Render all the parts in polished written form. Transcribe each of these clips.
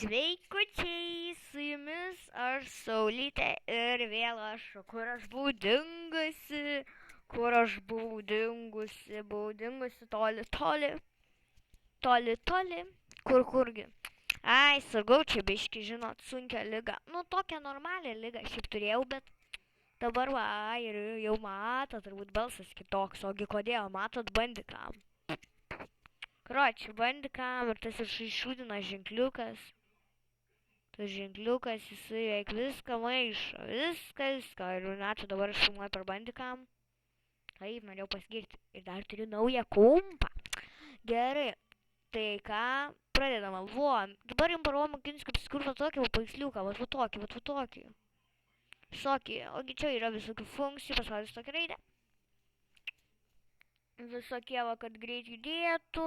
Sveikučiai, su jumis aš Saulytė ir vėl aš, kur aš buvau dingusi, buvau dingusi toli, kurgi. Ai, sirgau čia biški, žinot, sunkia liga. Nu, tokią normalią ligą šiaip turėjau, bet dabar va, ir jau matot, turbūt balsas kitoks, ogi kodėl, matot bandikam. Kročiu, bandikam ir tas iššūdina ženkliukas. Tas ženkliukas, jisai veik viską maišo, viską. Ir net dabar aš filmuoju per bandikam. Taip, norėjau pasigirti. Ir dar turiu naują kompą. Gerai, tai ką, pradedama. Dabar jums parodau mokintis, kaip sukurti tokį paveiksliuką, va tokį. Šokį, ogi čia yra visokių funkcijų, paspaudus tokią raidę. Visokie, va, kad greit judėtų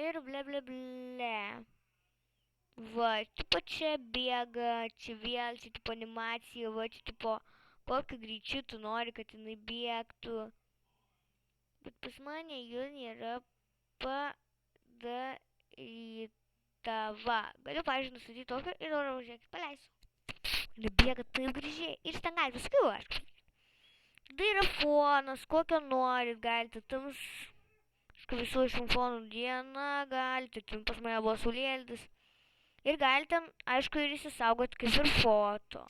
ir ble. Va, tipo čia bėga, čia vėl, čia tipo animacija, va, čia tipo kokiu greičiu tu nori, kad jinai bėgtų. Bet pas mane jų nėra padaryta, va. Galiu, pavyzdžiui, nustatyti tokią ir dabar žiūrėkit, paleisiu. Ir bėga taip gražiai. Ir ten galite visokių, aišku. Tai yra fonas, kokio norit, galite tams, aišku, visų iš fonų dieną, galite, pas mane buvo saulėlydis. Ir galite, aišku, ir įsisaugoti kaip ir foto.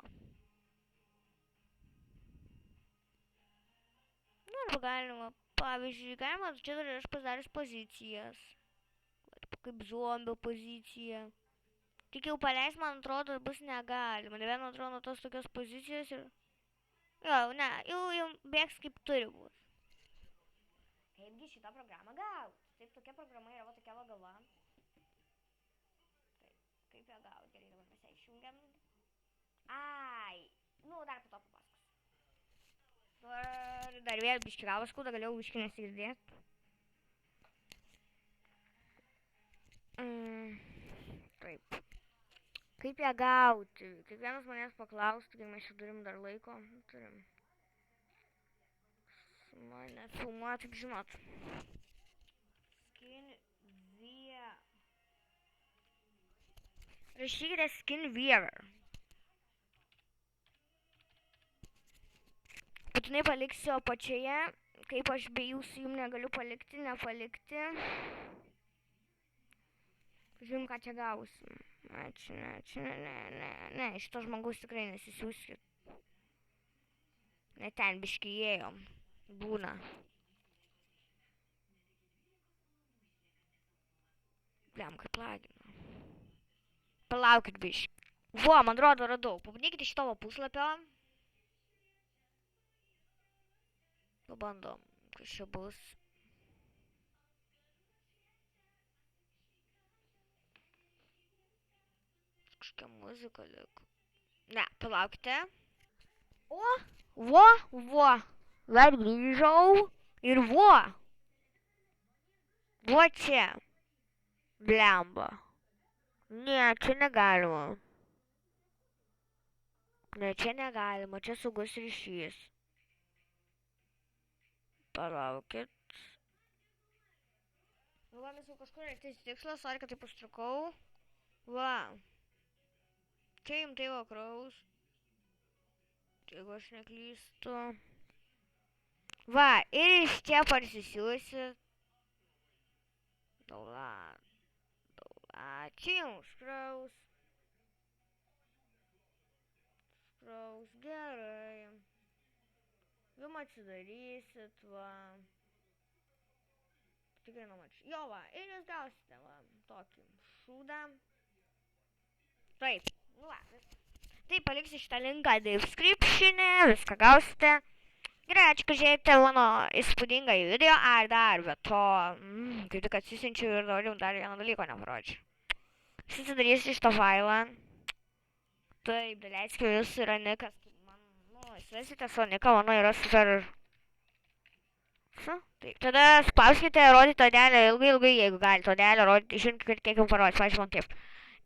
Nu, arba galima, pavyzdžiui, galima čia dar aš padaręs pozicijas. Kaip zombio pozicija. Tik jau paleis, man atrodo, bus negalima. Ne vien atrodo tos tokios pozicijos ir... Jo, ne, jau bėgs kaip turi būti. Kaipgi šitą programą gauti? Taip, tokia programa yra, va tokia va galva. Kaip ją gauti? Gerai, dabar mes ją išjungiam. Ai, nu, dar po to papasakos. Dar vėl biški galvas skauda, galėjau biški nesigirdėti. Taip. Kaip ją gauti? Kiekvienas manęs paklaustų, kai mes čia turim dar laiko. Turim. Mane filmuoja, taip žinot. Rašykite SkinViewer. Būtinai paliksiu apačioje, kaip aš be jūsų jums negaliu nepalikti. Žiūrim, ką čia gausim. Ne, šito žmogaus tikrai nesisiųskit. Ne ten biški ėjom. Būna. Bliam, kaip lagina. Palaukit biški. Vo, man atrodo, radau. Pabandykite šito puslapio. Pabandom, kas čia bus. Kažkokia muzika lik. Ne, palaukite. Vo. Dar grįžau. Ir vo. Vo čia. Blemba. Ne, čia negalima. Čia saugus ryšys. Palaukit. Va, mes jau kažkur artis tikslas, sorry, kad taip užtrukau. Va. Čia jums tai vakraus. Jeigu aš neklystu. Va, ir iš čia parsisiūsit. Daula. Čia jums skraus. Gerai. Jums atsidarysit, va. Tikrai numačiu. Jo, va, ir jūs gausite, va, tokį šūdą. Taip. Nu, va, tai paliksiu šitą linką description'e, viską gausite. Gerai, ačiū, kad žiūrėjote mano įspūdingą video. Ar dar, bet to, kaip tik atsisinčiau ir dar vieną dalyką neparodžiau. Susidarysiu šitą failą. Taip, daleiskime jūsų yra nikas. Įsivesite savo niką, mano yra super. Taip, tada spauskite rodyti odelę ilgai, jeigu galite odelę rodyti, žiūrint, kiek jau parodyti, paaiškiai man kaip.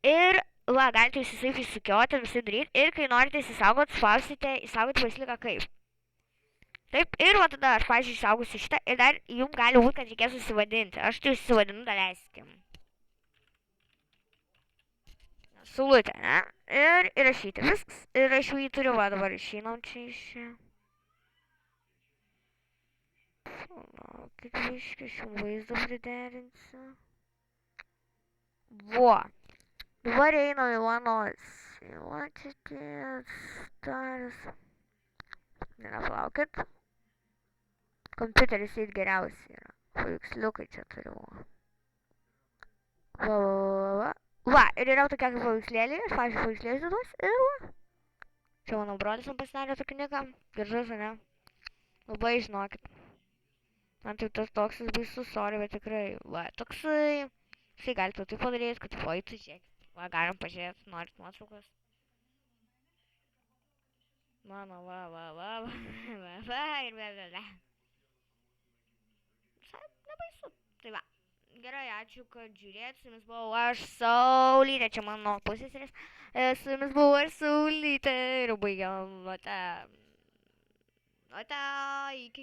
Ir va, galite įsisaip įsukioti, visai daryti. Ir kai norite įsisaugoti, spausite įsaugoti vaisliką kaip. Taip, ir va tada aš, pavyzdžiui, išsaugusiu šitą. Ir dar jums gali būti, kad reikės susivadinti. Aš tai susivadinu, daleiskim. Saulutė, ne? Ir įrašyti. Viskas. Ir aš jau jį turiu, va dabar išeinam čia iš čia. Laukit, biškį, aš jums vaizdą priderinsiu. Vo. Dabar einam į mano... Va čia tie staras. Nepalaukit. Kompiuteris eit geriausiai yra. Paveiksliukai čia turiu. Va. Va, ir yra tokia kaip paveikslėlė. Aš, pavyzdžiui, paveikslėlį duos ir va. Čia mano brolis man pasidarė tokį niką. Gražus, ne? Labai žinokit. Man tik tas toks baisus, sorry, bet tikrai. Va, toksai. Jisai galite tai padaryti, kad foitų žiūrėkit. Va, galim pažiūrėti, norit nuotraukos. Mano, va, ir be. Visai nebaisu. Tai va. Gerai, ačiū, kad žiūrėt. Su jumis buvau aš, Saulytė. Čia mano pusseserės. Su jumis buvau aš, Saulytė. Ir baigiam. Ota, iki